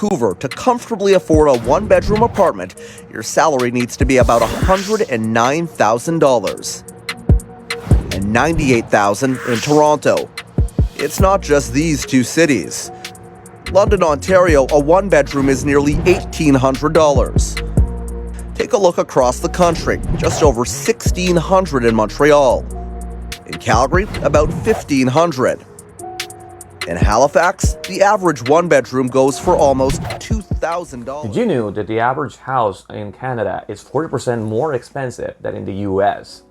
Vancouver, to comfortably afford a one-bedroom apartment, your salary needs to be about $109,000 and $98,000 in Toronto. It's not just these two cities. London, Ontario, a one-bedroom is nearly $1,800. Take a look across the country, just over $1,600 in Montreal. In Calgary, about $1,500. In Halifax, the average one-bedroom goes for almost $2,000. Did you know that the average house in Canada is 40% more expensive than in the US?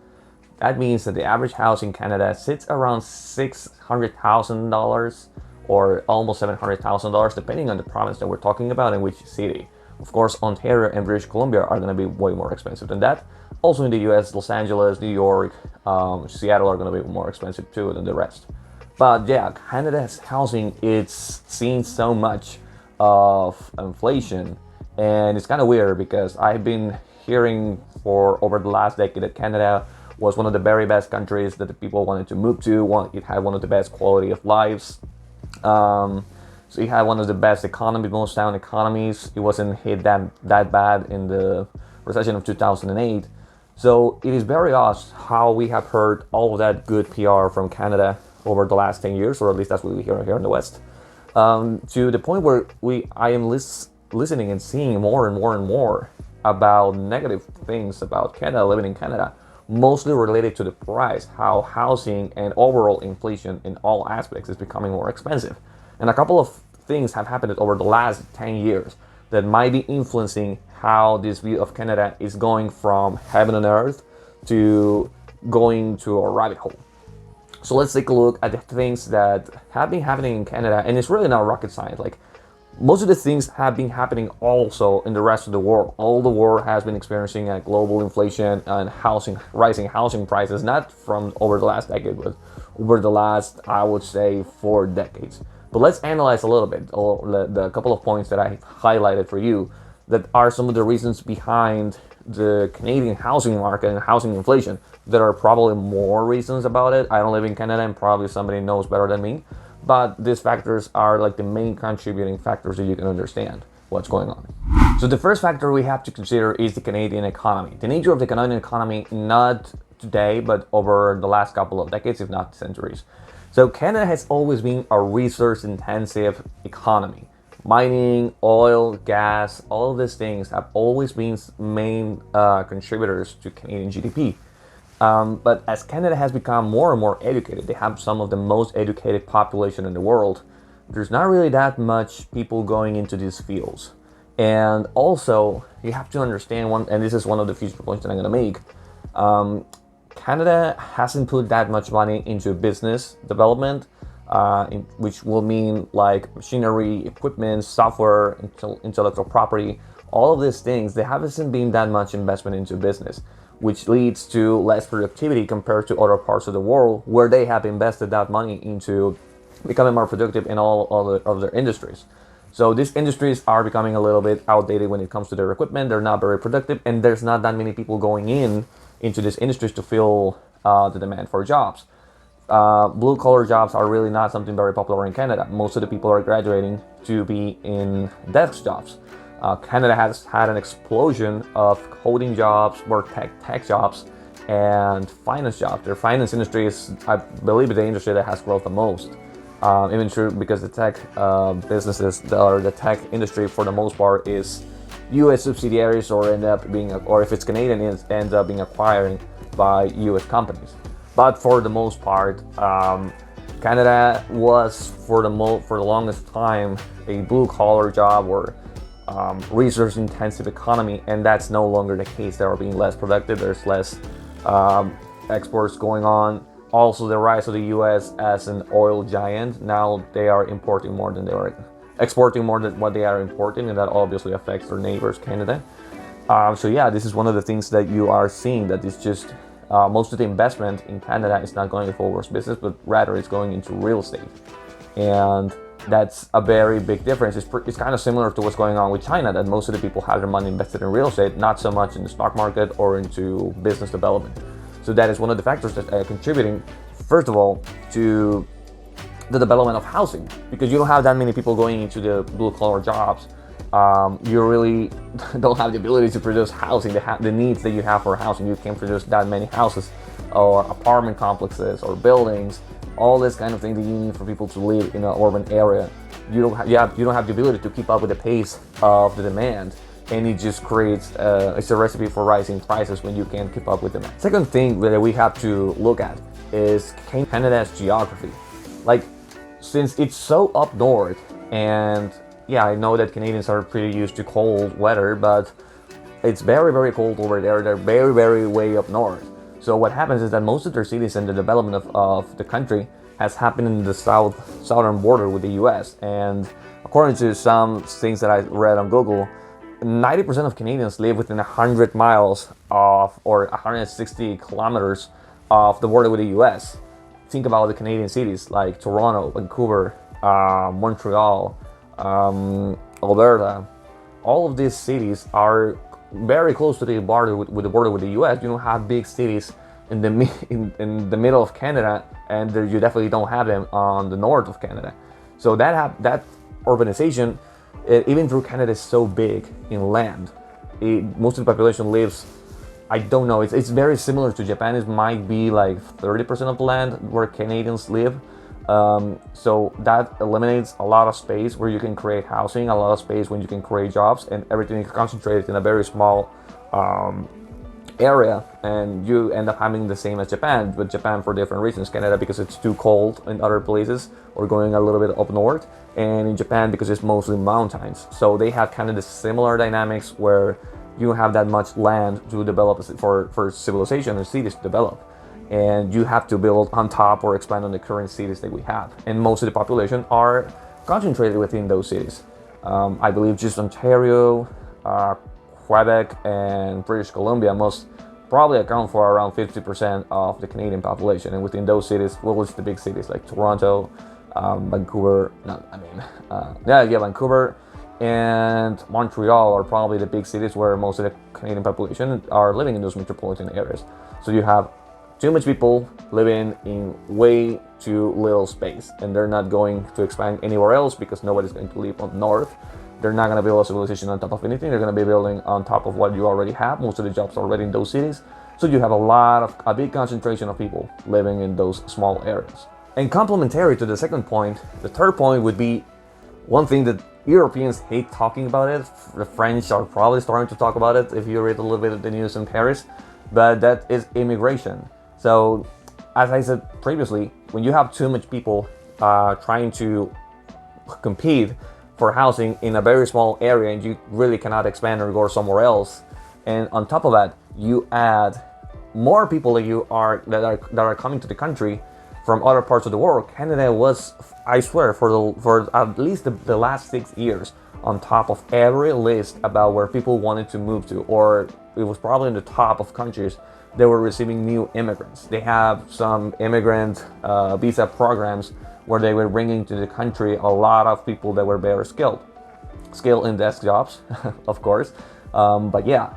That means that the average house in Canada sits around $600,000 or almost $700,000, depending on the province that we're talking about and which city. Of course, Ontario and British Columbia are going to be way more expensive than that. Also in the US, Los Angeles, New York, Seattle are going to be more expensive too than the rest. But yeah, Canada's housing, it's seen so much of inflation, and it's kind of weird because I've been hearing for over the last decade that Canada was one of the very best countries that the people wanted to move to. It had one of the best quality of lives. So it had one of the best economies, most sound economies. It wasn't hit that bad in the recession of 2008. So it is very odd how we have heard all of that good PR from Canada over the last 10 years, or at least that's what we hear here in the West, to the point where I am listening and seeing more and more about negative things about Canada, living in Canada, mostly related to the price, how housing and overall inflation in all aspects is becoming more expensive. And a couple of things have happened over the last 10 years that might be influencing how this view of Canada is going from heaven on earth to going to a rabbit hole. So let's take a look at the things that have been happening in Canada, and it's really not rocket science. Like, most of the things have been happening also in the rest of the world. All the world has been experiencing a global inflation and rising housing prices, not from over the last decade, but over the last, I would say, 4 decades. But let's analyze a little bit the couple of points that I highlighted for you that are some of the reasons behind the Canadian housing market and housing inflation. There are probably more reasons about it. I don't live in Canada, and probably somebody knows better than me. But these factors are like the main contributing factors that you can understand what's going on. So the first factor we have to consider is the Canadian economy. The nature of the Canadian economy, not today, but over the last couple of decades, if not centuries. So Canada has always been a resource-intensive economy. Mining, oil, gas, all of these things have always been main contributors to Canadian GDP. But as Canada has become more and more educated, they have some of the most educated population in the world. There's not really that much people going into these fields. And also, you have to understand and this is one of the future points that I'm going to make. Canada hasn't put that much money into business development, which will mean like machinery, equipment, software, intellectual property, all of these things. There hasn't been that much investment into business, which leads to less productivity compared to other parts of the world where they have invested that money into becoming more productive in all of their industries. So these industries are becoming a little bit outdated when it comes to their equipment. They're not very productive, and there's not that many people going into these industries to fill the demand for jobs. Blue-collar jobs are really not something very popular in Canada. Most of the people are graduating to be in desk jobs. Canada has had an explosion of coding jobs, more tech jobs, and finance jobs. Their finance industry is, I believe, the industry that has growth the most. Even true because the tech businesses, or the tech industry for the most part, is U.S. subsidiaries or if it's Canadian, it ends up being acquired by U.S. companies. But for the most part, Canada was for the longest time a blue-collar job or resource-intensive economy, and that's no longer the case. They are being less productive. There's less exports going on. Also, the rise of the U.S. as an oil giant. Now they are exporting more than what they are importing, and that obviously affects their neighbors, Canada. So yeah, this is one of the things that you are seeing, that it's just most of the investment in Canada is not going to forward business, but rather it's going into real estate. And that's a very big difference. It's kind of similar to what's going on with China, that most of the people have their money invested in real estate, not so much in the stock market or into business development. So that is one of the factors that are contributing, first of all, to the development of housing, because you don't have that many people going into the blue-collar jobs you really don't have the ability to produce housing, the needs that you have for housing. You can't produce that many houses or apartment complexes or buildings, all this kind of thing that you need for people to live in an urban area. You don't have the ability to keep up with the pace of the demand, and it just creates it's a recipe for rising prices when you can't keep up with demand. Second thing that we have to look at is Canada's geography. Like, since it's so up north, and yeah, I know that Canadians are pretty used to cold weather, but it's very, very cold over there. They're very, very way up north. So what happens is that most of their cities and the development of the country has happened in the southern border with the US. And according to some things that I read on Google, 90% of Canadians live within 100 miles of, or 160 kilometers of the border with the US. Think about the Canadian cities like Toronto, Vancouver, Montreal, Alberta. All of these cities are very close to the border with the border with the US. You don't have big cities in the middle of Canada, and you definitely don't have them on the north of Canada. So that urbanization, even though Canada is so big in land, most of the population lives, I don't know, it's very similar to Japan. It might be like 30% of the land where Canadians live. So that eliminates a lot of space where you can create housing, a lot of space when you can create jobs, and everything is concentrated in a very small area, and you end up having the same as Japan, but Japan for different reasons. Canada because it's too cold in other places or going a little bit up north, and in Japan because it's mostly mountains. So they have kind of the similar dynamics where you don't have that much land to develop for civilization and cities to develop, and you have to build on top or expand on the current cities that we have, and most of the population are concentrated within those cities. I believe just Ontario, Quebec, and British Columbia must probably account for around 50% of the Canadian population, and within those cities, well, it's the big cities like Toronto, Vancouver, Vancouver and Montreal are probably the big cities where most of the Canadian population are living in those metropolitan areas. So you have too much people living in way too little space, and they're not going to expand anywhere else because nobody's going to live up north. They're not going to build a civilization on top of anything. They're going to be building on top of what you already have. Most of the jobs are already in those cities. So you have a big concentration of people living in those small areas. And complementary to the second point, the third point would be one thing that Europeans hate talking about it. The French are probably starting to talk about it if you read a little bit of the news in Paris, but that is immigration. So, as I said previously, when you have too much people trying to compete for housing in a very small area, and you really cannot expand or go somewhere else, and on top of that, you add more people that are coming to the country from other parts of the world. Canada was, I swear, for at least the last 6 years, on top of every list about where people wanted to move to, or it was probably in the top of countries that were receiving new immigrants. They have some immigrant visa programs where they were bringing to the country a lot of people that were very skilled in desk jobs, of course. But yeah,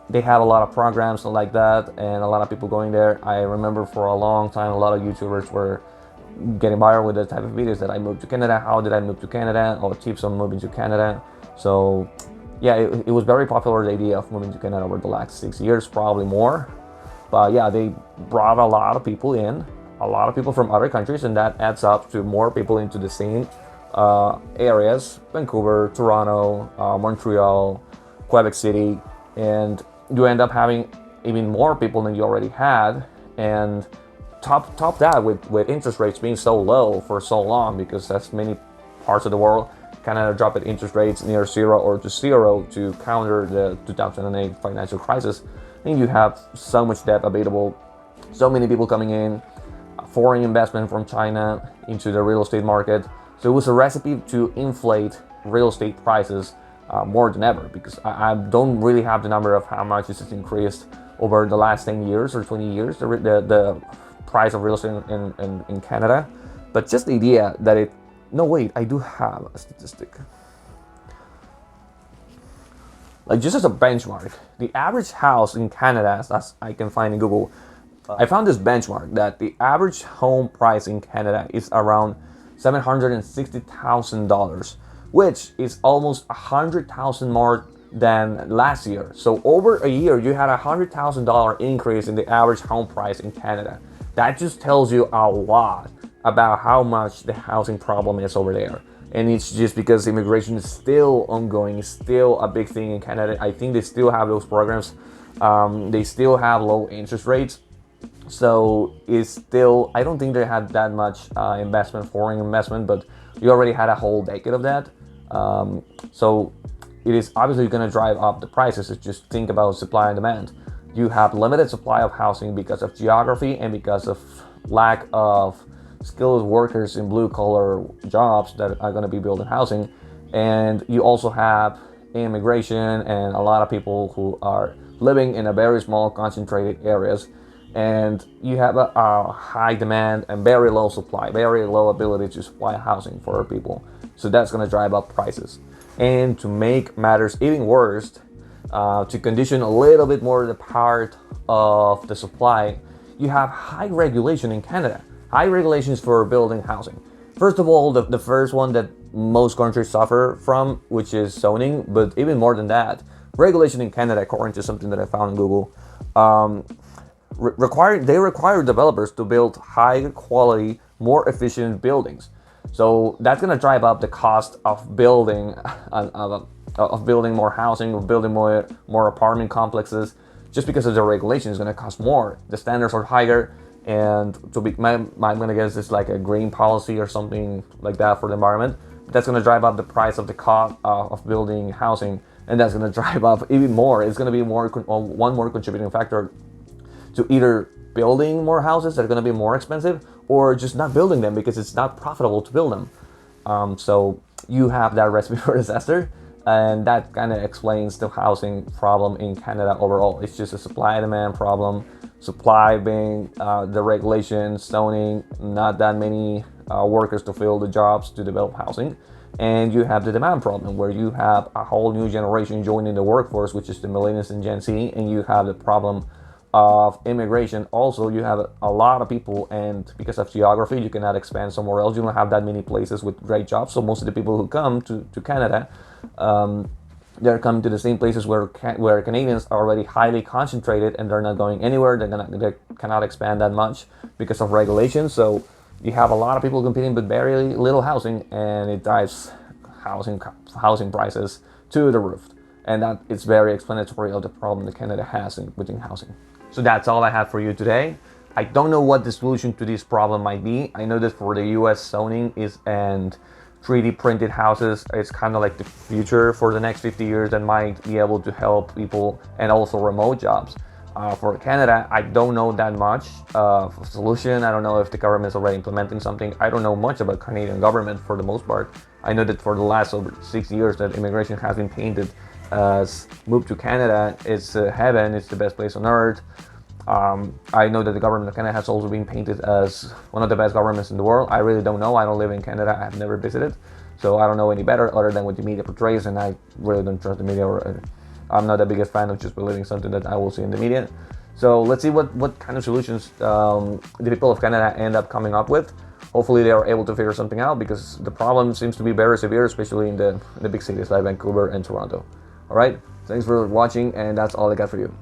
they have a lot of programs like that, and a lot of people going there. I remember for a long time, a lot of YouTubers were getting viral with the type of videos that I moved to Canada. How did I move to Canada? Or tips on moving to Canada. So yeah, it was very popular, the idea of moving to Canada over the last 6 years, probably more. But yeah, they brought a lot of people in, a lot of people from other countries, and that adds up to more people into the same areas: Vancouver, Toronto, Montreal, Quebec City, and you end up having even more people than you already had. And top that with interest rates being so low for so long, because that's many parts of the world Canada dropped interest rates near zero or to zero to counter the 2008 financial crisis. And you have so much debt available, so many people coming in, foreign investment from China into the real estate market. So it was a recipe to inflate real estate prices more than ever, because I don't really have the number of how much this has increased over the last 10 years or 20 years, the price of real estate in Canada. But just the idea that it, no wait, I do have a statistic. Like, just as a benchmark, the average house in Canada, as I can find in Google, I found this benchmark that the average home price in Canada is around $760,000, which is almost 100,000 more than last year. So over a year, you had $100,000 increase in the average home price in Canada. That just tells you a lot about how much the housing problem is over there. And it's just because immigration is still ongoing, it's still a big thing in Canada. I think they still have those programs. They still have low interest rates. So it's still, I don't think they had that much investment, foreign investment, but you already had a whole decade of that. So it is obviously going to drive up the prices. Just think about supply and demand. You have limited supply of housing because of geography and because of lack of skilled workers in blue collar jobs that are going to be building housing. And you also have immigration and a lot of people who are living in a very small concentrated areas. And you have a high demand and very low supply, very low ability to supply housing for people. So that's going to drive up prices. And to make matters even worse, to condition a little bit more the part of the supply, you have high regulation in Canada. High regulations for building housing. First of all, the first one that most countries suffer from, which is zoning, but even more than that, regulation in Canada, according to something that I found on Google, they require developers to build high quality, more efficient buildings. So that's going to drive up the cost of building more housing, of building more apartment complexes. Just because of the regulation is going to cost more. The standards are higher, and I'm going to guess it's like a green policy or something like that for the environment. That's going to drive up the price of the cost of building housing, and that's going to drive up even more. It's going to be one more contributing factor to either building more houses that are going to be more expensive, or just not building them because it's not profitable to build them. So you have that recipe for disaster, and that kind of explains the housing problem in Canada overall. It's just a supply and demand problem. Supply being the regulations, zoning, not that many workers to fill the jobs to develop housing. And you have the demand problem where you have a whole new generation joining the workforce, which is the millennials and Gen Z, and you have the problem of immigration. Also, you have a lot of people, and because of geography, you cannot expand somewhere else. You don't have that many places with great jobs. So most of the people who come to Canada, they're coming to the same places where Canadians are already highly concentrated, and they're not going anywhere. They cannot expand that much because of regulations. So you have a lot of people competing with very little housing, and it drives housing prices to the roof. And that is very explanatory of the problem that Canada has within housing. So that's all I have for you today. I don't know what the solution to this problem might be. I know that for the US zoning and 3D printed houses, it's kind of like the future for the next 50 years that might be able to help people, and also remote jobs. For Canada, I don't know that much of a solution. I don't know if the government is already implementing something. I don't know much about Canadian government for the most part. I know that for the last over 6 years that immigration has been painted as move to Canada, it's heaven, it's the best place on earth. I know that the government of Canada has also been painted as one of the best governments in the world. I really don't know. I don't live in Canada. I have never visited. So I don't know any better other than what the media portrays, and I really don't trust the media. I'm not the biggest fan of just believing something that I will see in the media. So let's see what kind of solutions the people of Canada end up coming up with. Hopefully they are able to figure something out, because the problem seems to be very severe, especially in the big cities like Vancouver and Toronto. All right, thanks for watching, and that's all I got for you.